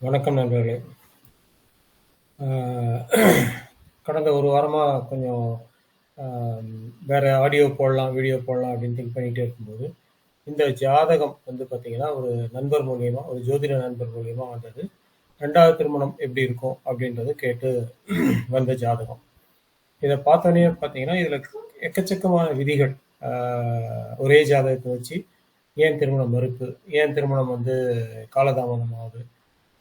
வணக்கம் நண்பர்களே. ஆஹ் கடந்த ஒரு வாரமாக கொஞ்சம் வேற ஆடியோ போடலாம், வீடியோ போடலாம் அப்படின்னு திங்க் பண்ணிகிட்டே இருக்கும்போது, இந்த ஜாதகம் வந்து பார்த்தீங்கன்னா, ஒரு நண்பர் மூலியமா, ஒரு ஜோதிட நண்பர் மூலியமா வந்தது. 2வது திருமணம் எப்படி இருக்கும் அப்படின்றத கேட்டு வந்த ஜாதகம். இதை பார்த்தோன்னே பார்த்தீங்கன்னா, இதில் எக்கச்சக்கமான விதிகள். ஒரே ஜாதகத்தை வச்சு ஏன் திருமணம் மறுப்பு, ஏன் திருமணம் வந்து காலதாமதம் ஆகுது,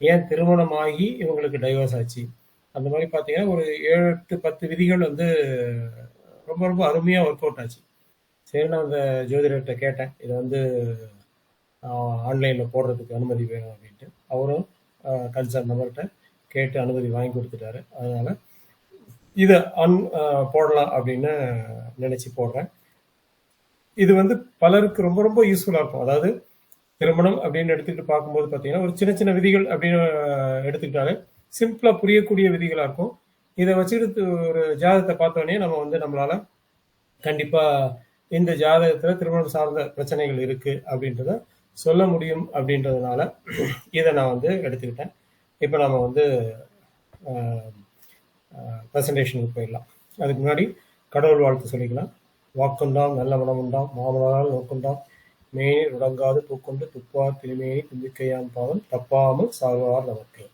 ஏன் திருமணமாகி இவங்களுக்கு டைவர்ஸ் ஆச்சு, அந்த மாதிரி பார்த்தீங்கன்னா ஒரு 7, 8, 10 விதிகள் வந்து ரொம்ப ரொம்ப அருமையாக ஒர்க் அவுட் ஆச்சு. சரி, நான் அந்த ஜோதிடர்கிட்ட கேட்டேன், இதை வந்து ஆன்லைனில் போடுறதுக்கு அனுமதி வேணும் அப்படின்ட்டு. அவரும் கன்சர்ன் நபர்கிட்ட கேட்டு அனுமதி வாங்கி கொடுத்துட்டாரு. அதனால் இதை போடலாம் அப்படின்னு நினச்சி போடுறேன். இது வந்து பலருக்கு ரொம்ப ரொம்ப யூஸ்ஃபுல்லாக இருக்கும். அதாவது திருமணம் அப்படின்னு எடுத்துக்கிட்டு பார்க்கும்போது பார்த்தீங்கன்னா, ஒரு சின்ன சின்ன விதிகள் அப்படின்னு எடுத்துக்கிட்டாலே சிம்பிளாக புரியக்கூடிய விதிகளாக இருக்கும். இதை வச்சுக்கிட்டு ஒரு ஜாதகத்தை பார்த்தோன்னே நம்ம வந்து நம்மளால கண்டிப்பாக இந்த ஜாதகத்தில் திருமணம் சார்ந்த பிரச்சனைகள் இருக்குது அப்படின்றத சொல்ல முடியும். அப்படின்றதுனால இதை நான் வந்து எடுத்துக்கிட்டேன். இப்போ நம்ம வந்து ப்ரெசன்டேஷனுக்கு போயிடலாம். அதுக்கு முன்னாடி கடவுள் வாழ்த்து சொல்லிக்கலாம். வாக்குண்டாம் நல்ல மனம் உண்டாம், மாமனால் நோக்குண்டாம், மேனி உடங்காது பூக்கொண்டு துப்பார் திருமேனி தும்பிக்கையான் பாதம் தப்பாமல் சார்வார் நமக்கு.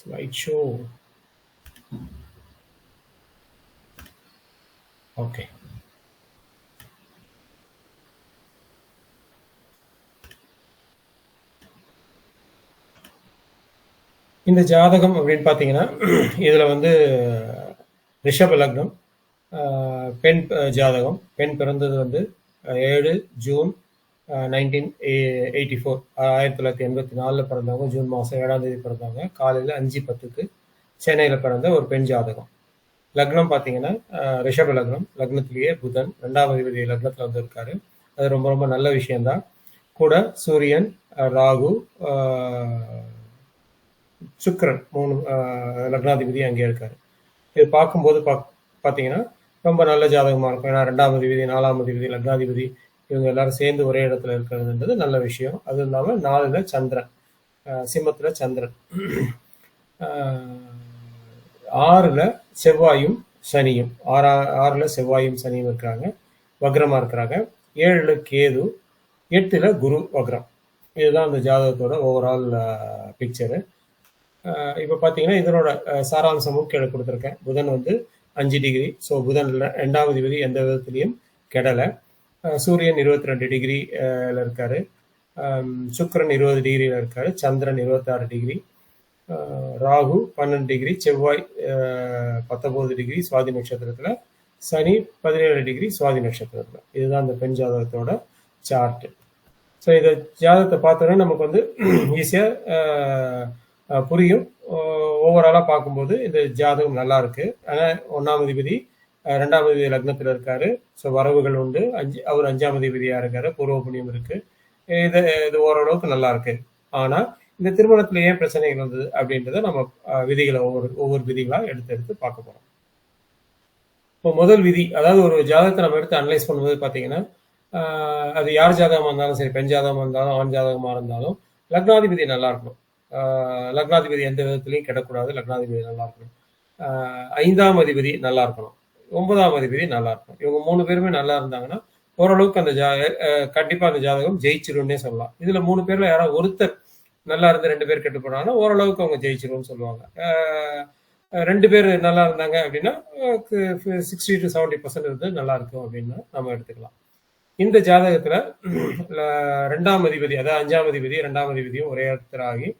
Slideshow. ஓகே. இந்த ஜாதகம் அப்படின்னு பார்த்தீங்கன்னா, இதில் வந்து ரிஷப லக்னம், பெண் ஜாதகம். பெண் பிறந்தது வந்து 7 ஜூன் 1984, 1984 பிறந்தவங்க. ஜூன் மாதம் 7ஆம் தேதி பிறந்தவங்க. காலையில் 5:10க்கு சென்னையில் பிறந்த ஒரு பெண் ஜாதகம். லக்னம் பார்த்தீங்கன்னா ரிஷப லக்னம். லக்னத்திலேயே புதன் 2ஆம் அதிபதி லக்னத்தில் வந்திருக்காரு. அது ரொம்ப ரொம்ப நல்ல விஷயம்தான். கூட சூரியன், ராகு, சுக்கிரன் 3 லக்னாதிபதி அங்கே இருக்காரு. இது பார்க்கும்போது பார்த்தீங்கன்னா ரொம்ப நல்ல ஜாதகமாக இருக்கும். ஏன்னா 2ஆம் அதிபதி, 4ஆம் அதிபதி, லக்னாதிபதி இவங்க எல்லாரும் சேர்ந்து ஒரே இடத்துல இருக்கிறதுன்றது நல்ல விஷயம். அது இல்லாமல் 4ல் சந்திரன், சிம்மத்தில் சந்திரன், 6ல் செவ்வாயும் சனியும், 6ல் செவ்வாயும் சனியும் இருக்கிறாங்க, வக்ரமாக இருக்கிறாங்க. 7ல் கேது, 8ல் குரு வக்ரம். இதுதான் அந்த ஜாதகத்தோட ஓவரால் பிக்சரு. இப்போ பார்த்தீங்கன்னா இதனோட சாராம்சமும் கீழே கொடுத்துருக்கேன். புதன் வந்து 5 டிகிரி. ஸோ புதன் 2ஆம் அதிபதி எந்த விதத்துலையும் கெடலை. சூரியன் 22 டிகிரியில் இருக்காரு. சுக்கிரன் 20 டிகிரியில் இருக்காரு. சந்திரன் 26 டிகிரி. ராகு 12 டிகிரி. செவ்வாய் 19 டிகிரி சுவாதி நட்சத்திரத்தில். சனி 17 டிகிரி சுவாதி நட்சத்திரத்தில். இதுதான் இந்த பெண் ஜாதகத்தோட சார்ட்டு. ஸோ இந்த ஜாதகத்தை பார்த்தோன்னே நமக்கு வந்து ஈஸியாக புரியும். ஓவராலாக பார்க்கும்போது இந்த ஜாதகம் நல்லா இருக்கு. ஆனால் 1ஆம் அதிபதி 2ஆம் அதிபதி லக்னத்தில் இருக்காரு. ஸோ வரவுகள் உண்டு. அவர் 5ஆம் அதிபதியாக இருக்காரு. பூர்வ புண்ணியம் இருக்கு. இது ஓரளவுக்கு நல்லா இருக்கு. ஆனால் இந்த திருமணத்தில் ஏன் பிரச்சனைகள் வந்தது அப்படின்றத நம்ம விதிகளை ஒவ்வொரு விதிகளாக எடுத்து பார்க்க போகிறோம். இப்போ முதல் விதி, அதாவது ஒரு ஜாதகத்தை நம்ம எடுத்து அனலைஸ் பண்ணும்போது பார்த்தீங்கன்னா, அது யார் ஜாதகமாக இருந்தாலும் சரி, பெண் ஜாதகமாக இருந்தாலும் ஆண் ஜாதகமாக இருந்தாலும் லக்னாதிபதி நல்லா இருக்கணும். லக்னாதிபதி எந்த விதத்துலையும் கெடக்கூடாது. லக்னாதிபதி நல்லா இருக்கணும். 5ஆம் அதிபதி நல்லா இருக்கணும். 9ஆம் அதிபதி நல்லா இருக்கணும். இவங்க 3 பேருமே நல்லா இருந்தாங்கன்னா ஓரளவுக்கு அந்த கண்டிப்பாக அந்த ஜாதகம் ஜெயிச்சிரும்னே சொல்லலாம். இதில் 3 பேரில் யாராவது ஒருத்தர் நல்லா இருந்து 2 பேர் கெட்டு போனாங்கன்னா ஓரளவுக்கு அவங்க ஜெயிச்சிரும்னு சொல்லுவாங்க. 2 பேர் நல்லா இருந்தாங்க அப்படின்னா 60 to 70% வந்து நல்லா இருக்கும் அப்படின்னு நம்ம எடுத்துக்கலாம். இந்த ஜாதகத்தில் 2ஆம் அதிபதி, அதாவது 5ஆம் அதிபதி 2ஆம் அதிபதியும் ஒரே இடத்துல ஆகி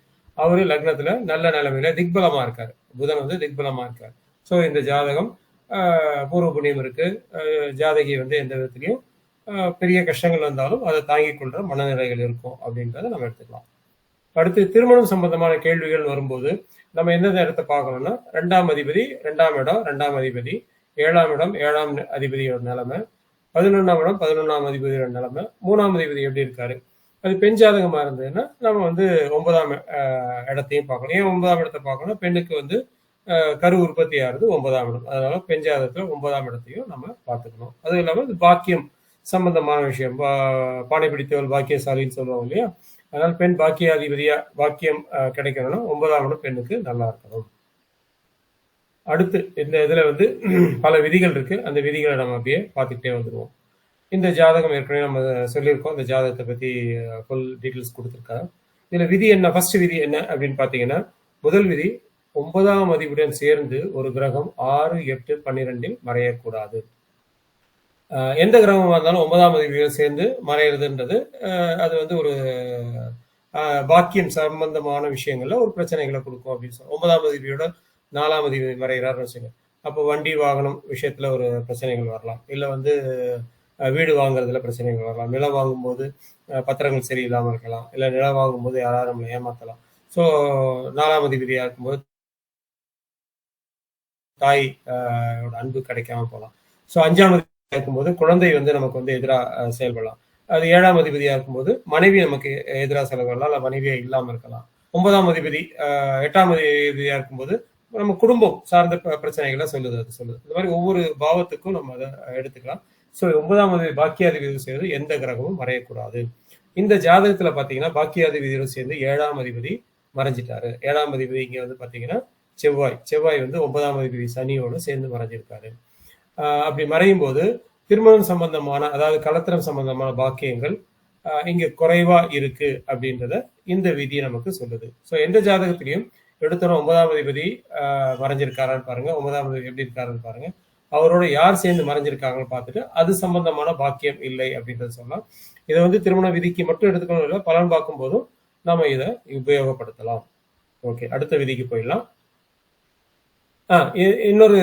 அவரு லக்னத்துல நல்ல நிலைமையில திக்பலமா இருக்காரு. புதன் வந்து திக்பலமா இருக்காரு. ஸோ இந்த ஜாதகம் பூர்வ புண்ணியம் இருக்கு. ஜாதகி வந்து எந்த விதத்திலையும் பெரிய கஷ்டங்கள் வந்தாலும் அதை தாங்கிக் கொள்ற மனநிலைகள் இருக்கும் அப்படின்றத நம்ம எடுத்துக்கலாம். அடுத்து திருமணம் சம்பந்தமான கேள்விகள் வரும்போது நம்ம எந்தெந்த இடத்த பார்க்கணும்னா, 2ஆம் அதிபதி 2ஆம் இடம் 2ஆம் அதிபதி, 7ஆம் இடம் 7ஆம் அதிபதியோட நிலைமை, 11ஆம் இடம் 11ஆம் அதிபதியோட நிலைமை, 3ஆம் அதிபதி எப்படி இருக்காரு, அது பெண் ஜாதகமா இருந்ததுன்னா நம்ம வந்து 9ஆம் இடத்தையும் பார்க்கணும். ஏன் 9ஆம் இடத்தை பார்க்கணும்? பெண்ணுக்கு வந்து கரு உற்பத்தி ஆகுறது 9ஆம் இடம். அதனால பெண் ஜாதகத்துல 9ஆம் இடத்தையும் நம்ம பார்த்துக்கணும். அதுவும் இல்லாம இது பாக்கியம் சம்பந்தமான விஷயம். பானை பிடித்தவள் பாக்கியசாலின்னு சொல்லுவாங்க இல்லையா? அதனால பெண் பாக்கியாதிபதியா பாக்கியம் கிடைக்கணும்னா 9ஆம் இடம் பெண்ணுக்கு நல்லா இருக்கணும். அடுத்து இந்த இதுல வந்து பல விதிகள் இருக்கு. அந்த விதிகளை நம்ம அப்படியே பார்த்துக்கிட்டே வந்துடுவோம். இந்த ஜாதகம் ஏற்கனவே நம்ம சொல்லியிருக்கோம். இந்த ஜாதகத்தை பத்தி ஃபுல் டீட்டெயில்ஸ் கொடுத்துருக்காங்க. இதுல விதி என்ன, ஃபர்ஸ்ட் விதி என்ன அப்படின்னு பாத்தீங்கன்னா, முதல் விதி 9ஆம் அதிபதியுடன் சேர்ந்து ஒரு கிரகம் 6, 8, 12 மறையக்கூடாது. எந்த கிரகமா இருந்தாலும் 9ஆம் அதிபதியுடன் சேர்ந்து மறையிறதுன்றது அது வந்து ஒரு பாக்கியம் சம்பந்தமான விஷயங்கள்ல ஒரு பிரச்சனைகளை கொடுக்கும் அப்படின்னு சொல்லுவோம். 9ஆம் அதிபதியோட 4ஆம் அதிபதி மறைகிறாருன்னு வச்சுங்க. அப்போ வண்டி வாகனம் விஷயத்துல ஒரு பிரச்சனைகள் வரலாம். இல்ல வந்து வீடு வாங்குறதுல பிரச்சனைகள் வரலாம். நிலம் வாங்கும்போது பத்திரங்கள் சரியில்லாமல் இருக்கலாம். இல்ல நிலம் வாங்கும்போது யாராவது நம்மளை ஏமாத்தலாம். ஸோ 4ஆம் அதிபதியா இருக்கும்போது தாய் அன்பு கிடைக்காம போகலாம். ஸோ 5ஆம் அதிபதியா இருக்கும்போது குழந்தை வந்து நமக்கு வந்து எதிராக செயல்படலாம். அது 7ஆம் அதிபதியா இருக்கும்போது மனைவி நமக்கு எதிராக செயல்படலாம். இல்ல மனைவியா இல்லாம இருக்கலாம். 9ஆம் அதிபதி 8ஆம் அதிபதியா இருக்கும்போது நம்ம குடும்பம் சார்ந்த பிரச்சனைகளை சொல்லுது. இந்த மாதிரி ஒவ்வொரு பாவத்துக்கும் நம்ம அதை எடுத்துக்கலாம். ஸோ 9ஆம் அதிபதி பாக்கியாதிபதி சேர்ந்து எந்த கிரகமும் மறையக்கூடாது. இந்த ஜாதகத்துல பாத்தீங்கன்னா பாக்கியாதிபதியோடு சேர்ந்து 7ஆம் அதிபதி மறைஞ்சிட்டாரு. 7ஆம் அதிபதி இங்க வந்து பாத்தீங்கன்னா செவ்வாய் வந்து 9ஆம் அதிபதி சனியோடு சேர்ந்து மறைஞ்சிருக்காரு. அப்படி மறையும் போது திருமணம் சம்பந்தமான, அதாவது கலத்திரம் சம்பந்தமான பாக்கியங்கள் இங்க குறைவா இருக்கு அப்படின்றத இந்த விதி நமக்கு சொல்லுது. ஸோ எந்த ஜாதகத்திலையும் எடுத்தோம் 9ஆம் அதிபதி மறைஞ்சிருக்காரான்னு பாருங்க, 9ஆம் அதிபதி எப்படி இருக்காருன்னு பாருங்க, அவரோட யார் சேர்ந்து மறைஞ்சிருக்காங்கன்னு பார்த்துட்டு அது சம்பந்தமான பாக்கியம் இல்லை அப்படின்றத சொல்லலாம். இதை வந்து திருமண விதிக்கு மட்டும் எடுத்துக்கணும் இல்லை, பலன் பார்க்கும் போதும் நாம இதை உபயோகப்படுத்தலாம். ஓகே, அடுத்த விதிக்கு போயிடலாம். இன்னொரு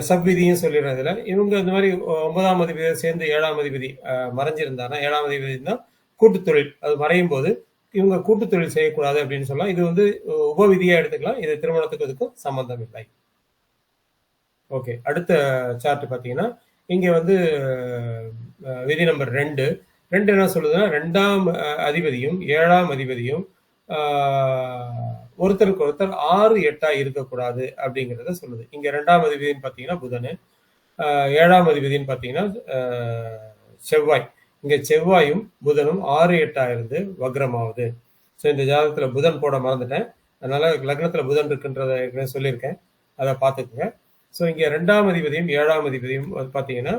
சப் விதியும் சொல்லிடுறேன். இதுல இவங்க இந்த மாதிரி 9ஆம் அதிபதியை சேர்ந்து 7ஆம் அதிபதி மறைஞ்சிருந்தானா, 7ஆம் அதிபதி தான் கூட்டு தொழில், அது மறையும் போது இவங்க கூட்டு தொழில் செய்யக்கூடாது அப்படின்னு சொல்லலாம். இது வந்து உபவிதியா எடுத்துக்கலாம். இது திருமணத்துக்கு இதுக்கும் சம்பந்தம் இல்லை. ஓகே, அடுத்த சார்ட் பாத்தீங்கன்னா இங்க வந்து விதி நம்பர் 2 என்ன சொல்லுதுன்னா, 2ஆம் அதிபதியும் 7ஆம் அதிபதியும் ஒருத்தருக்கு ஒருத்தர் 6, 8 இருக்கக்கூடாது அப்படிங்கிறத சொல்லுது. இங்க 2ஆம் அதிபதினு பாத்தீங்கன்னா புதனு, 7ஆம் அதிபதினு பாத்தீங்கன்னா செவ்வாய். இங்க செவ்வாயும் புதனும் 6, 8 இருந்து வக்ரமாவது. ஸோ இந்த ஜாதகத்துல புதன் போட மறந்துட்டேன், அதனால லக்னத்துல புதன் இருக்குன்றத ஏற்கனவே சொல்லியிருக்கேன், அதை பார்த்துக்குங்க. ஸோ இங்க 2ஆம் அதிபதியும் 7ஆம் அதிபதியும் பாத்தீங்கன்னா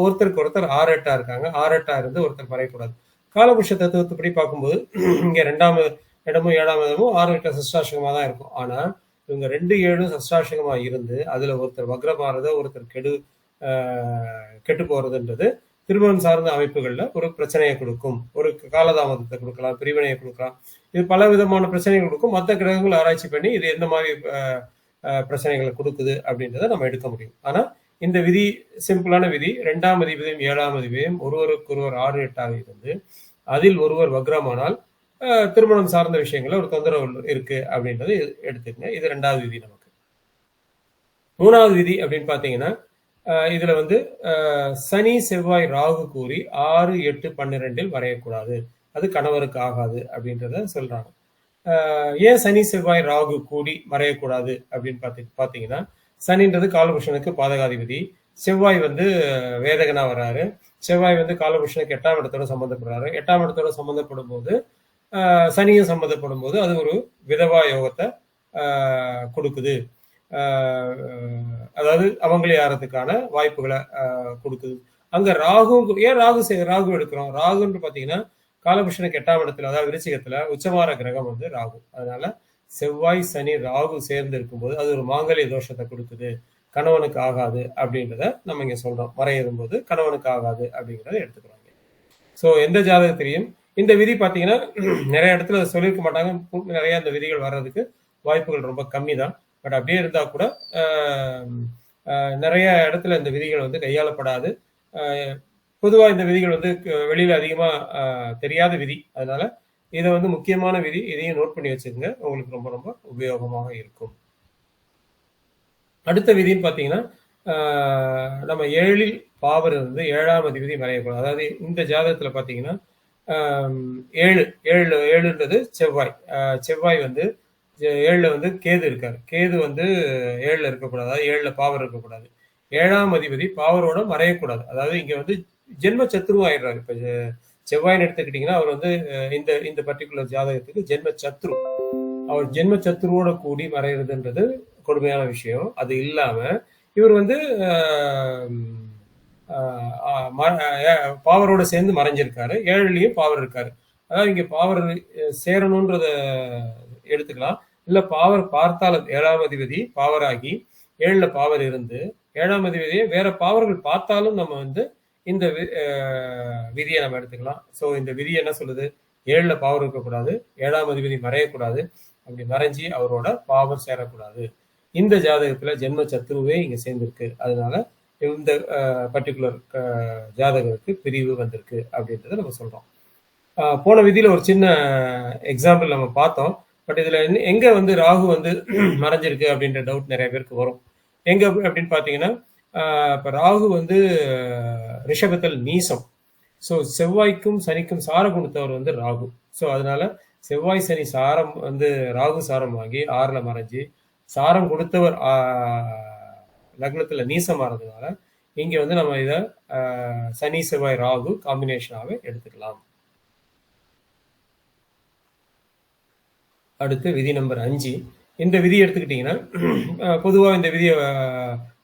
ஒருத்தருக்கு ஒருத்தர் 6, 8 இருக்காங்க. 6, 8 இருந்து ஒருத்தர் மறையக்கூடாது. காலபுருஷ தத்துவத்துப்படி பார்க்கும்போது இங்க 2ஆம் இடமும் 7ஆம் இடமும் 6, 8 சஷ்டாஷ்டகமா தான் இருக்கும். ஆனா இவங்க 2, 7 சஷ்டாஷ்டகமா இருந்து அதுல ஒருத்தர் வக்ரமாறத, ஒருத்தர் கெட்டு போறதுன்றது திருமணம் சார்ந்த அமைப்புகள்ல ஒரு பிரச்சனையை கொடுக்கும், ஒரு காலதாமதத்தை கொடுக்கலாம், பிரிவினையை கொடுக்கலாம். இது பல விதமான பிரச்சனைகள் கொடுக்கும். மற்ற கிரகங்கள் ஆராய்ச்சி பண்ணி இது எந்த மாதிரி பிரச்சனைகளை கொடுக்குது அப்படின்றத நம்ம எடுக்க முடியும். ஆனா இந்த விதி சிம்பிளான விதி. 2ஆம் அதிபதியும் 7ஆம் அதிபதியும் ஒருவருக்கொருவர் 6, 8 இருந்து அதில் ஒருவர் வக்ரமானால் திருமணம் சார்ந்த விஷயங்கள்ல ஒரு தொந்தரவு இருக்கு அப்படின்றது எடுத்துக்கங்க. இது 2வது விதி. நமக்கு 3வது விதி அப்படின்னு பாத்தீங்கன்னா, இதுல வந்து சனி செவ்வாய் ராகு கூறி 6, 8, 12 வரையக்கூடாது, அது கணவருக்கு ஆகாது அப்படின்றத சொல்றாங்க. ஏன் சனி செவ்வாய் ராகு கூடி மறையக்கூடாது அப்படின்னு பாத்தீங்கன்னா, சனின்றது காலபுருஷனுக்கு பாதகாதிபதி, செவ்வாய் வந்து வேதகனா வர்றாரு. செவ்வாய் வந்து காலபுருஷனுக்கு 8ஆம் இடத்தோட சம்பந்தப்படுறாரு. 8ஆம் இடத்தோட சம்பந்தப்படும் போது சனியும் சம்பந்தப்படும் போது அது ஒரு விதவா யோகத்தை கொடுக்குது. அதாவது அவங்களே ஆறதுக்கான வாய்ப்புகளை கொடுக்குது. அங்க ராகு, ஏன் ராகு எடுக்கிறோம்? ராகுன்னு பாத்தீங்கன்னா காலபுருஷனுக்கு 8ஆம் இடத்துல, அதாவது விருச்சிகத்துல உச்சமாற கிரகம் வந்து ராகு. அதனால செவ்வாய் சனி ராகு சேர்ந்து இருக்கும்போது அது ஒரு மாங்கல்ய தோஷத்தை கொடுக்குது, கணவனுக்கு ஆகாது அப்படின்றத நம்ம இங்க சொல்றோம். மறையும் போது கணவனுக்கு ஆகாது அப்படிங்கிறத எடுத்துக்கிறாங்க. ஸோ எந்த ஜாதகத்திலையும் இந்த விதி பாத்தீங்கன்னா நிறைய இடத்துல சொல்லியிருக்க மாட்டாங்க. நிறைய இந்த விதிகள் வர்றதுக்கு வாய்ப்புகள் ரொம்ப கம்மி தான். பட் அப்படியே இருந்தா கூட நிறைய இடத்துல இந்த விதிகள் வந்து கையாளப்படாது. பொதுவாக இந்த விதிகள் வந்து வெளியில அதிகமா தெரியாத விதி. அதனால இதை வந்து முக்கியமான விதி, இதையும் நோட் பண்ணி வச்சுக்கோங்க, உங்களுக்கு ரொம்ப ரொம்ப உபயோகமாக இருக்கும். அடுத்த விதின்னு பாத்தீங்கன்னா நம்ம 7ல் பாவர் இருந்து 7ஆம் அதிபதி மறையக்கூடாது. அதாவது இந்த ஜாதகத்துல பார்த்தீங்கன்னா, 7 7 7ன்றது செவ்வாய். செவ்வாய் வந்து 7ல வந்து கேது இருக்காரு. கேது வந்து 7ல இருக்கக்கூடாது. அதாவது 7ல பாவர் இருக்கக்கூடாது. 7ஆம் அதிபதி பாவரோட மறையக்கூடாது. அதாவது இங்க வந்து ஜென்ம சத்ரு ஆயிடுறாரு. இப்ப செவ்வாய்ன்னு எடுத்துக்கிட்டீங்கன்னா, அவர் வந்து இந்த இந்த பர்ட்டிகுலர் ஜாதகத்துக்கு ஜென்ம சத்ரு. அவர் ஜென்ம சத்ருவோட கூடி மறைகிறதுன்றது கொடுமையான விஷயம். அது இல்லாம இவர் வந்து பாவரோட சேர்ந்து மறைஞ்சிருக்காரு. 7லயும் பாவர் இருக்காரு. அதாவது இங்க பாவர் சேரணும்ன்றத எடுத்துக்கலாம். இல்ல பாவர் பார்த்தாலும் 7ஆம் அதிபதி பாவராகி 7ல பாவர் இருந்து 7ஆம் அதிபதியை வேற பாவர்கள் பார்த்தாலும் நம்ம வந்து இந்த விதியை நம்ம எடுத்துக்கலாம். ஸோ இந்த விதி என்ன சொல்லுது? 7ல பாவர் இருக்கக்கூடாது, 7ஆம் அதிபதி மறையக்கூடாது. அப்படி மறைஞ்சி அவரோட பாவர் சேரக்கூடாது. இந்த ஜாதகத்துல ஜென்ம சத்ருவே இங்க சேர்ந்திருக்கு. அதனால இந்த பர்டிகுலர் ஜாதகருக்கு பிரிவு வந்திருக்கு அப்படின்றத நம்ம சொல்றோம். போன விதியில ஒரு சின்ன எக்ஸாம்பிள் நம்ம பார்த்தோம். பட் இதுல எங்க வந்து ராகு வந்து மறைஞ்சிருக்கு அப்படின்ற டவுட் நிறைய பேருக்கு வரும். எங்க அப்படின்னு பாத்தீங்கன்னா, இப்ப ராகு வந்து ரிஷபத்தில் நீசம். ஸோ செவ்வாய்க்கும் சனிக்கும் சாரம் கொடுத்தவர் வந்து ராகு. ஸோ அதனால செவ்வாய் சனி சாரம் வந்து ராகு சாரம் ஆகி 6ல மறைஞ்சு சாரம் கொடுத்தவர் லக்னத்துல நீசமானதுனால இங்க வந்து நம்ம இத சனி செவ்வாய் ராகு காம்பினேஷனாவே எடுத்துக்கலாம். அடுத்து விதி நம்பர் 5. இந்த விதி எடுத்துக்கிட்டீங்கன்னா, பொதுவா இந்த விதியை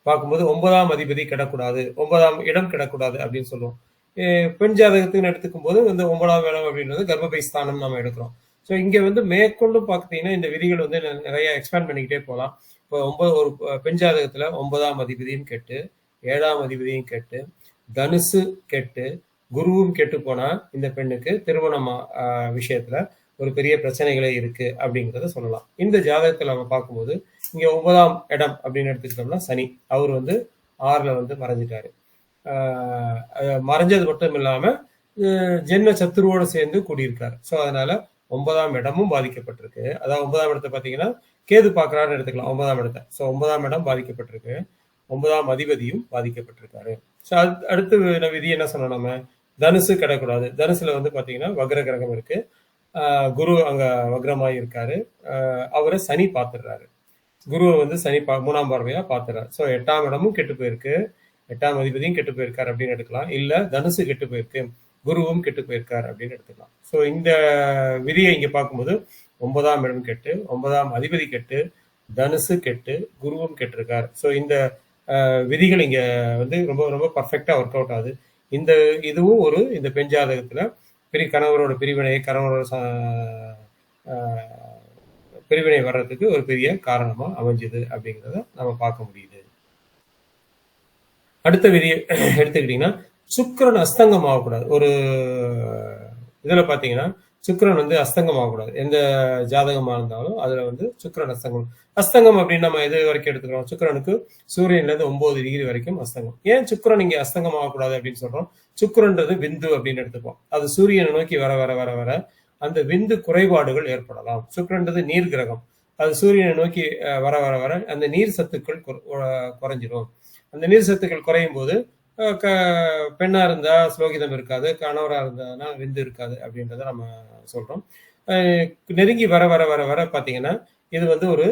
பார்க்கும்போது 9ஆம் அதிபதி கிடக்கூடாது, 9ஆம் இடம் கிடக்கூடாது அப்படின்னு சொல்லுவோம். பெண் ஜாதகத்துக்குன்னு எடுத்துக்கும் போது வந்து 9ஆம் இடம் அப்படின்றது கர்ப்பப்பை ஸ்தானம் நம்ம எடுக்கிறோம். ஸோ இங்க வந்து மேற்கொண்டு பார்த்தீங்கன்னா இந்த விதிகள் வந்து நிறைய எக்ஸ்பேண்ட் பண்ணிக்கிட்டே போகலாம். இப்போ ஒரு பெண் ஜாதகத்துல 9ஆம் அதிபதியும் கெட்டு, 7ஆம் அதிபதியும் கெட்டு, தனுசு கெட்டு, குருவும் கெட்டு போனா இந்த பெண்ணுக்கு திருமணம் விஷயத்துல ஒரு பெரிய பிரச்சனைகளே இருக்கு அப்படிங்கிறத சொல்லலாம். இந்த ஜாதகத்துல நம்ம பார்க்கும்போது இங்க 9ஆம் இடம் அப்படின்னு எடுத்துக்கிட்டோம்னா சனி, அவர் வந்து 6ல வந்து மறைஞ்சிட்டாரு. மறைஞ்சது மட்டும் இல்லாம ஜென்ம சத்துருவோடு சேர்ந்து கூடியிருக்காரு. ஸோ அதனால 9ஆம் இடமும் பாதிக்கப்பட்டிருக்கு. அதாவது 9ஆம் இடத்தை பார்த்தீங்கன்னா கேது பார்க்கறாருன்னு எடுத்துக்கலாம் 9ஆம் இடத்தை. ஸோ 9ஆம் இடம் பாதிக்கப்பட்டிருக்கு. 9ஆம் அதிபதியும் பாதிக்கப்பட்டிருக்காரு. ஸோ அடுத்து விதி என்ன சொன்னோம் நம்ம? தனுசு கிடக்கூடாது. தனுசுல வந்து பார்த்தீங்கன்னா வக்ர கிரகம் இருக்கு. குரு அங்க வக்ரமாய் இருக்காரு. அவரை சனி பார்த்துடுறாரு. குருவை வந்து சனி 3ஆம் பார்வையா பார்த்துறாரு. ஸோ 8ஆம் இடமும் கெட்டு போயிருக்கு, 8ஆம் அதிபதியும் கெட்டு போயிருக்காரு அப்படின்னு எடுக்கலாம். இல்ல தனுசு கெட்டு போயிருக்கு, குருவும் கெட்டு போயிருக்காரு அப்படின்னு எடுத்துக்கலாம். ஸோ இந்த விதியை இங்க பார்க்கும்போது 9ஆம் இடம் கெட்டு, 9ஆம் அதிபதி கெட்டு, தனுசு கெட்டு, குருவும் கெட்டிருக்காரு. ஸோ இந்த விதிகள் இங்க வந்து ரொம்ப ரொம்ப பர்ஃபெக்டா ஒர்க் அவுட் ஆகுது. இதுவும் ஒரு இந்த பெண் ஜாதகத்துல கணவரோட பிரிவினை, கணவரோட பிரிவினை வர்றதுக்கு ஒரு பெரிய காரணமா அமைஞ்சது அப்படிங்கிறத நம்ம பார்க்க முடியுது. அடுத்த விதியை எடுத்துக்கிட்டீங்கன்னா சுக்கிரன் அஸ்தங்கம் ஆகக்கூடாது. ஒரு இதுல பாத்தீங்கன்னா சுக்கிரன் வந்து அஸ்தங்கம் ஆகக்கூடாது. எந்த ஜாதகமா இருந்தாலும் அதுல வந்து சுக்கிரன் அஸ்தங்கம் அப்படின்னு நம்ம எது வரைக்கும் எடுத்துக்கிறோம்? சுக்கிரனுக்கு சூரியன்ல இருந்து 9 டிகிரி வரைக்கும் அஸ்தங்கம். ஏன் சுக்கிரன் இங்க அஸ்தங்கம் ஆகக்கூடாது அப்படின்னு சொல்றோம்? சுக்கிரன்றது விந்து அப்படின்னு எடுத்துப்போம். அது சூரியனை நோக்கி வர வர வர வர அந்த விந்து குறைபாடுகள் ஏற்படலாம். சுக்கிரன்றது நீர் கிரகம். அது சூரியனை நோக்கி வர வர வர அந்த நீர் சத்துக்கள் குறைஞ்சிடும். அந்த நீர் சத்துக்கள் குறையும் போது பெண்ணா இருந்தா ஸ்லோகிதம் இருக்காது, கணவரா இருந்தானா விந்து இருக்காது அப்படின்றத நம்ம சொல்றோம். நெருங்கி வர வர வர வர பாத்தீங்கன்னா இது வந்து ஒரு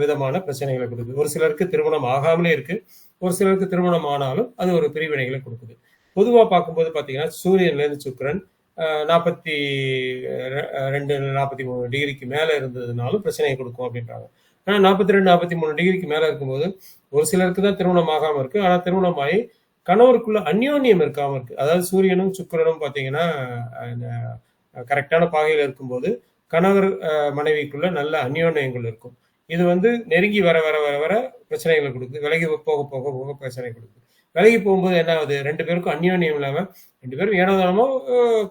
விதமான பிரச்சனைகளை கொடுக்குது. ஒரு சிலருக்கு திருமணம் ஆகாமலே இருக்கு, ஒரு சிலருக்கு திருமணம் ஆனாலும் அது ஒரு பிரிவினைகளை கொடுக்குது. பொதுவா பார்க்கும்போது பாத்தீங்கன்னா சூரியன்ல இருந்து சுக்கிரன் 42 43 டிகிரிக்கு மேல இருந்ததுனாலும் பிரச்சனையை கொடுக்கும் அப்படின்றாங்க. ஆனா 42 43 டிகிரிக்கு மேல இருக்கும்போது ஒரு சிலருக்கு தான் திருமணம் ஆகாம இருக்கு. ஆனா திருமணம் ஆகி கணவருக்குள்ள அந்யோன்யம் இருக்காம இருக்கு. அதாவது சூரியனும் சுக்கிரனும் பாத்தீங்கன்னா கரெக்டான பாகையில இருக்கும்போது கணவர் மனைவிக்குள்ள நல்ல அந்யோன்யங்கள் இருக்கும். இது வந்து நெருங்கி வர வர வர வர பிரச்சனைகளை கொடுக்குது. விலகி போக போக போக பிரச்சனை கொடுக்குது. விலகி போகும்போது என்ன ஆகுது? 2 பேருக்கும் அந்யோன்யம் இல்லாம 2 பேரும் ஏனோதானமோ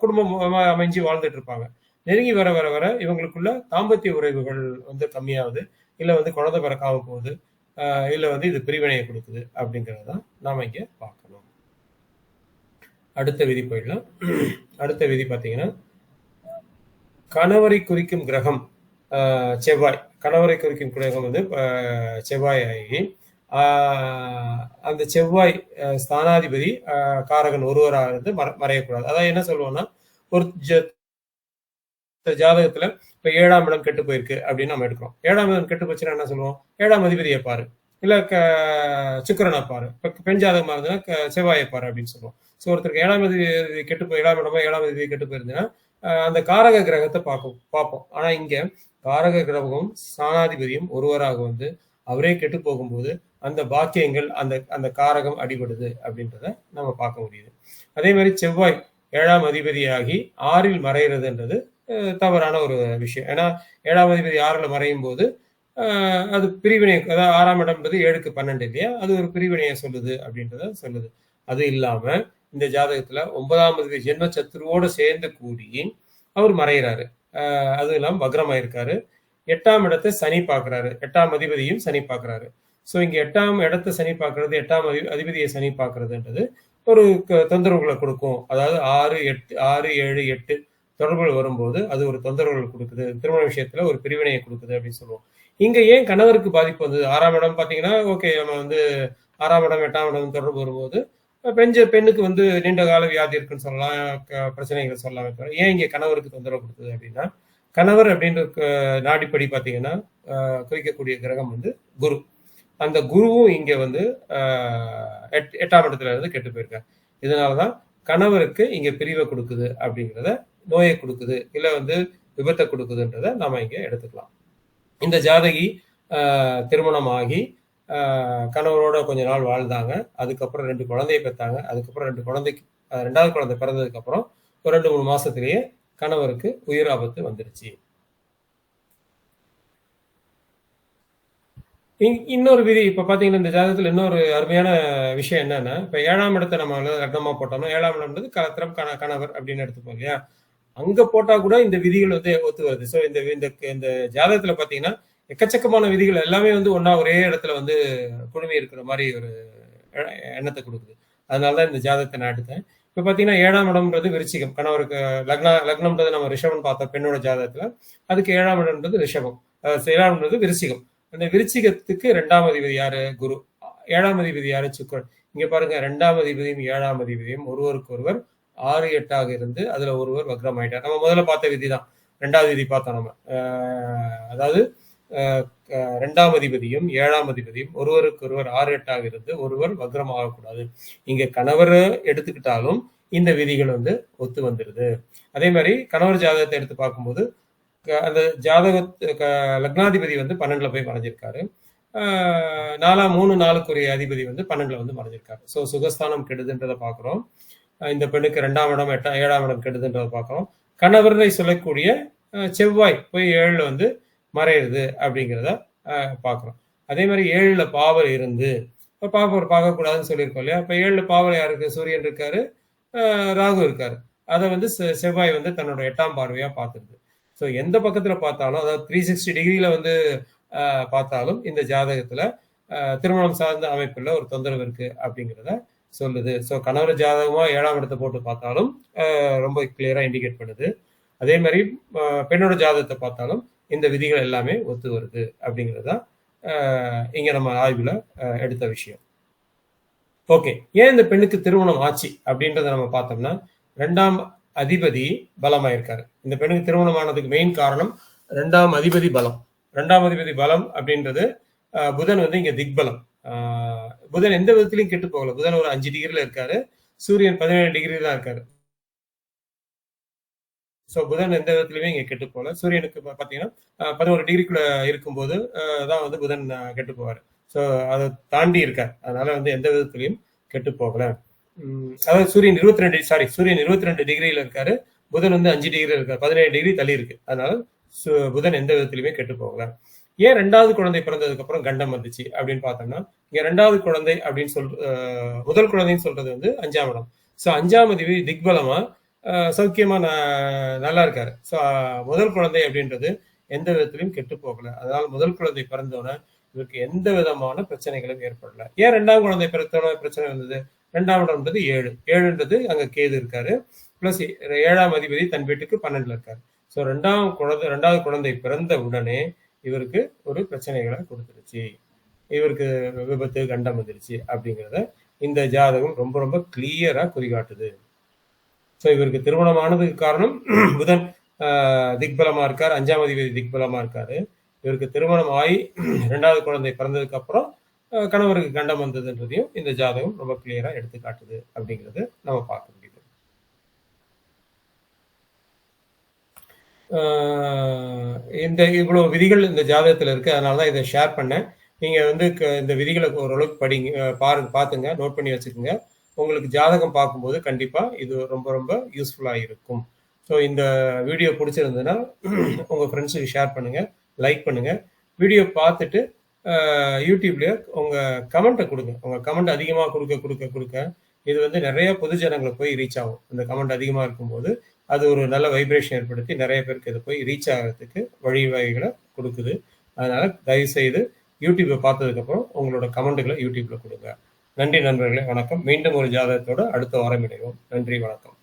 குடும்பம் அமைஞ்சு வாழ்ந்துட்டு இருப்பாங்க. நெருங்கி வர வர வர இவங்களுக்குள்ள தாம்பத்திய உறவுகள் வந்து கம்மியாகுது, இல்ல வந்து குழந்தை பிறக்காம போகுது, இல்ல வந்து இது பிரிவினையை கொடுக்குது அப்படிங்கறதான் நாம இங்க பார்க்கணும். அடுத்த விதி போயிடலாம். அடுத்த விதி பாத்தீங்கன்னா கணவரை குறிக்கும் கிரகம் செவ்வாய். கணவரை குறிக்கும் கிரகம் வந்து செவ்வாய் ஆகி அந்த செவ்வாய் ஸ்தானாதிபதி காரகன் ஒருவராக இருந்து மறையக்கூடாது. அதாவது என்ன சொல்லுவோம்னா, ஒரு ஜாதகத்துல இப்ப 7ஆம் இடம் கெட்டு போயிருக்கு அப்படின்னு நம்ம எடுக்கிறோம். 7ஆம் இடம் கெட்டு போச்சுன்னா என்ன சொல்லுவோம்? 7ஆம் அதிபதியை பாரு, இல்ல சுக்கிரனை பாரு. இப்ப பெண் ஜாதகமா இருந்ததுன்னா செவ்வாயை பாரு அப்படின்னு சொல்லுவோம். ஸோ ஒருத்தருக்கு 7ஆம் அதிபதி கெட்டு போய் 7ஆம் இடமா 7ஆம் அதிபதி கெட்டு போயிருந்ததுன்னா அந்த காரக கிரகத்தை பார்ப்போம். ஆனா இங்க காரக கிரகம் ஸ்தானாதிபதியும் ஒருவராக வந்து அவரே கெட்டு போகும்போது அந்த பாக்கியங்கள் அந்த அந்த காரகம் அடிபடுது அப்படின்றத நம்ம பார்க்க முடியுது. அதே மாதிரி செவ்வாய் 7ஆம் அதிபதியாகி 6ல் மறைகிறதுன்றது தவறான ஒரு விஷயம். ஏன்னா 7ஆம் அதிபதி 6ல் மறையும் போது அது பிரிவினை, அதாவது 6ஆம் இடம்ன்றது 7க்கு 12 இல்லையா, அது ஒரு பிரிவினையை சொல்லுது அப்படின்றத சொல்லுது. அது இல்லாம இந்த ஜாதகத்துல 9ஆம் அதிபதி ஜென்ம சத்துருவோட சேர்ந்து கூடி அவர் மறைகிறாரு. அது இல்லாம வக்ரமாயிருக்காரு. 8ஆம் இடத்தை சனி பார்க்கிறாரு. 8ஆம் அதிபதியும் சனி பார்க்கிறாரு. ஸோ இங்க 8ஆம் இடத்தை சனி பார்க்கறது, 8ஆம் அதிபதியை சனி பார்க்கறதுன்றது ஒரு தொந்தரவுகளை கொடுக்கும். அதாவது 6, 7, 8 தொடர்புகள் வரும்போது அது ஒரு தொந்தரவுகள் கொடுக்குது, திருமண விஷயத்துல ஒரு பிரிவினையை கொடுக்குது அப்படின்னு சொல்லுவோம். இங்க ஏன் கணவருக்கு பாதிப்பு வந்தது? 6ஆம் இடம் பாத்தீங்கன்னா ஓகே, நம்ம வந்து 6ஆம் இடம் 8ஆம் இடம் தொடர்பு வரும்போது பெண்ணுக்கு வந்து நீண்ட கால வியாதி இருக்குன்னு சொல்லலாம், பிரச்சனைகள் சொல்லலாம். ஏன் இங்க கணவருக்கு தொந்தரவு கொடுத்தது அப்படின்னா, கணவர் அப்படின்ற நாடிப்படி பாத்தீங்கன்னா குறிக்கக்கூடிய கிரகம் வந்து குரு. அந்த குருவும் இங்க வந்து 8ஆம் இடத்துல இருந்து கெட்டு போயிருக்காரு. இதனாலதான் கணவருக்கு இங்க பிரிவை கொடுக்குது அப்படிங்கிறத, நோயை கொடுக்குது, இல்ல வந்து விபத்தை கொடுக்குதுன்றத நாம இங்க எடுத்துக்கலாம். இந்த ஜாதகி திருமணமாகி கணவரோட கொஞ்ச நாள் வாழ்ந்தாங்க. அதுக்கப்புறம் 2 குழந்தைய பெற்றாங்க. அதுக்கப்புறம் 2வது குழந்தை பிறந்ததுக்கு அப்புறம் ஒரு 2-3 மாசத்திலேயே கணவருக்கு உயிராபத்து வந்துருச்சு. இன்னொரு விதி இப்ப பாத்தீங்கன்னா இந்த ஜாதகத்துல இன்னொரு அருமையான விஷயம் என்னன்னா, இப்ப 7ஆம் இடத்தை நம்ம லக்னமா போட்டோம்னா 7ஆம் இடம்ன்றது கலத்திரம் கணவர் அப்படின்னு எடுத்துப்போம் இல்லையா, அங்க போட்டா கூட இந்த விதிகள் வந்து ஒத்து வருது. ஸோ இந்த ஜாதகத்துல பாத்தீங்கன்னா எக்கச்சக்கமான விதிகள் எல்லாமே வந்து ஒன்னா ஒரே இடத்துல வந்து குழுமி இருக்கிற மாதிரி ஒரு எண்ணத்தை கொடுக்குது. அதனாலதான் இந்த ஜாதகத்தை நான் எடுத்தேன். இப்ப பாத்தீங்கன்னா 7ஆம் இடம்ன்றது விருச்சிகம், கணவருக்கு லக்னம்ன்றது நம்ம ரிஷபம் பார்த்தோம் பெண்ணோட ஜாதகத்துல. அதுக்கு 7ஆம் இடம்ன்றது ரிஷபம், 7ஆம் இடம்ன்றது விருச்சிகம். அந்த விருச்சிகத்துக்கு 2ஆம் அதிபதி யாரு? குரு. 7ஆம் அதிபதி யாரு? சுக்கிரன். இங்க பாருங்க, 2ஆம் அதிபதியும் 7ஆம் அதிபதியும் ஒருவருக்கு ஒருவர் 6, 8ஆக இருந்து அதுல ஒருவர் வக்ரம் ஆயிட்டார். நம்ம முதல்ல பார்த்த விதி தான், 2வது விதி பார்த்தோம் நம்ம. அதாவது 2ஆம் அதிபதியும் 7ஆம் அதிபதியும் ஒருவருக்கு ஒருவர் 6, 8ஆக இருந்து ஒருவர் வக்ரம் ஆகக்கூடாது. இங்க கணவர் எடுத்துக்கிட்டாலும் இந்த விதிகள் வந்து ஒத்து வந்துருது. அதே மாதிரி கணவர் ஜாதகத்தை எடுத்து பார்க்கும்போது அந்த ஜாதக லக்னாதிபதி வந்து 12ல போய் மறைஞ்சிருக்காரு. 3, 4க்குரிய அதிபதி வந்து 12ல வந்து மறைஞ்சிருக்காரு. ஸோ சுகஸ்தானம் கெடுதுன்றதை பார்க்குறோம். இந்த பெண்ணுக்கு 2ஆம் இடம் 7ஆம் இடம் கெடுதுன்றதை பார்க்குறோம். கணவரை சொல்லக்கூடிய செவ்வாய் போய் 7ல வந்து மறையுது அப்படிங்கிறத பார்க்குறோம். அதே மாதிரி 7ல பாவர் இருந்து, பாவர் பார்க்கக்கூடாதுன்னு சொல்லியிருக்கோம் இல்லையா. இப்போ 7ல பாவர் யாருக்கு? சூரியன் இருக்காரு, ராகு இருக்காரு. அதை வந்து செவ்வாய் வந்து தன்னோட 8ஆம் பார்வையா பார்த்துருது. ஸோ எந்த பக்கத்துல பார்த்தாலும், அதாவது 360 டிகிரியில வந்து பார்த்தாலும் இந்த ஜாதகத்துல திருமணம் சார்ந்த அமைப்புல ஒரு தொந்தரவு இருக்கு அப்படிங்கிறத சொல்லுது. ஸோ கணவர் ஜாதகமா 7ஆம் இடத்தை போட்டு பார்த்தாலும் ரொம்ப கிளியரா இண்டிகேட் பண்ணுது. அதே மாதிரி பெண்ணோட ஜாதகத்தை பார்த்தாலும் இந்த விதிகள் எல்லாமே ஒத்து வருது அப்படிங்கிறதா இங்க நம்ம ஆய்வுல எடுத்த விஷயம். ஓகே, ஏன் இந்த பெண்ணுக்கு திருமணம் ஆச்சு அப்படின்றத நம்ம பார்த்தோம்னா, 2ஆம் அதிபதி பலமாயிருக்காரு. இந்த பெண்ணுக்கு திருமணம் ஆனதுக்கு மெயின் காரணம் 2ஆம் அதிபதி பலம். 2ஆம் அதிபதி பலம் அப்படின்றது புதன் வந்து இங்க திக்பலம். புதன் எந்த விதத்திலையும் கெட்டு போகல. புதன் ஒரு 5 டிகிரில இருக்காரு, சூரியன் 17 டிகிரி தான் இருக்காரு. ஸோ புதன் எந்த விதத்திலுமே இங்க கெட்டு போகல. சூரியனுக்கு பாத்தீங்கன்னா 11 டிகிரிக்குள்ள இருக்கும்போது தான் வந்து புதன் கெட்டு போவாரு. ஸோ அதை தாண்டி இருக்கார். அதனால வந்து எந்த விதத்திலையும் கெட்டு போகல. அதாவது சூரியன் 22 டிகிரியில இருக்காரு, புதன் வந்து 5 டிகிரி இருக்காரு, 17 டிகிரி தள்ளி இருக்கு. அதனால புதன் எந்த விதத்திலுமே கெட்டு போகல. ஏன் 2வது குழந்தை பிறந்ததுக்கு அப்புறம் கண்டம் வந்துச்சு அப்படின்னு பார்த்தோம்னா, இங்க 2வது குழந்தை அப்படின்னு முதல் குழந்தைன்னு சொல்றது வந்து 5ஆம் இடம். ஸோ 5ஆம் அதிபதி திக்பலமா சௌக்கியமா நல்லா இருக்காரு. ஸோ முதல் குழந்தை அப்படின்றது எந்த விதத்திலையும் கெட்டு போகல. அதனால முதல் குழந்தை பிறந்தோன்னே இவருக்கு எந்த விதமான பிரச்சனைகளும் ஏற்படல. ஏன் 2ஆம் குழந்தை பிறந்தோட பிரச்சனை வந்தது? 2ஆம் இடம்ன்றது 7ன்றது அங்க கேது இருக்காரு, பிளஸ் 7ஆம் அதிபதி தன் வீட்டுக்கு 12ல இருக்காரு. ஸோ 2வது குழந்தை பிறந்த உடனே இவருக்கு ஒரு பிரச்சனைகளை கொடுத்துருச்சு. இவருக்கு விபத்து கண்டம் வந்துருச்சு அப்படிங்கிறத இந்த ஜாதகம் ரொம்ப ரொம்ப கிளியரா குறிகாட்டுது. ஸோ இவருக்கு திருமணம் ஆனதுக்கு காரணம் புதன் திக்பலமா இருக்கார், 5ஆம் அதிபதி திக்பலமா இருக்காரு. இவருக்கு திருமணம் ஆகி 2வது குழந்தை பிறந்ததுக்கு அப்புறம் கணவருக்கு கண்டம் வந்ததுன்றதையும் இந்த ஜாதகம் ரொம்ப கிளியரா எடுத்து காட்டுது அப்படிங்கிறது நம்ம பார்க்க முடியுது. இந்த இவ்வளவு விதிகள் இந்த ஜாதகத்துல இருக்கு. அதனாலதான் இதை ஷேர் பண்ணேன். நீங்க வந்து இந்த விதிகளை ஓரளவுக்கு படிங்க, பாத்துங்க, நோட் பண்ணி வச்சுக்கோங்க. உங்களுக்கு ஜாதகம் பார்க்கும்போது கண்டிப்பா இது ரொம்ப ரொம்ப யூஸ்ஃபுல்லா இருக்கும். ஸோ இந்த வீடியோ பிடிச்சிருந்ததுன்னா உங்க ஃப்ரெண்ட்ஸுக்கு ஷேர் பண்ணுங்க, லைக் பண்ணுங்க. வீடியோ பார்த்துட்டு யூடியூப்ல உங்க கமெண்ட்டை கொடுங்க. உங்க கமெண்ட் அதிகமாக கொடுக்க கொடுக்க கொடுக்க இது வந்து நிறைய பொதுஜனங்களை போய் ரீச் ஆகும். அந்த கமெண்ட் அதிகமாக இருக்கும்போது அது ஒரு நல்ல வைப்ரேஷன் ஏற்படுத்தி நிறைய பேருக்கு இது போய் ரீச் ஆகிறதுக்கு வழிவகைகளை கொடுக்குது. அதனால தயவு செய்து யூடியூப்பை பார்த்ததுக்கு அப்புறம் உங்களோட கமெண்ட்டுகளை யூடியூப்ல கொடுங்க. நன்றி நண்பர்களே, வணக்கம். மீண்டும் ஒரு ஜாதகத்தோட அடுத்த வாரம் இணைவோம். நன்றி, வணக்கம்.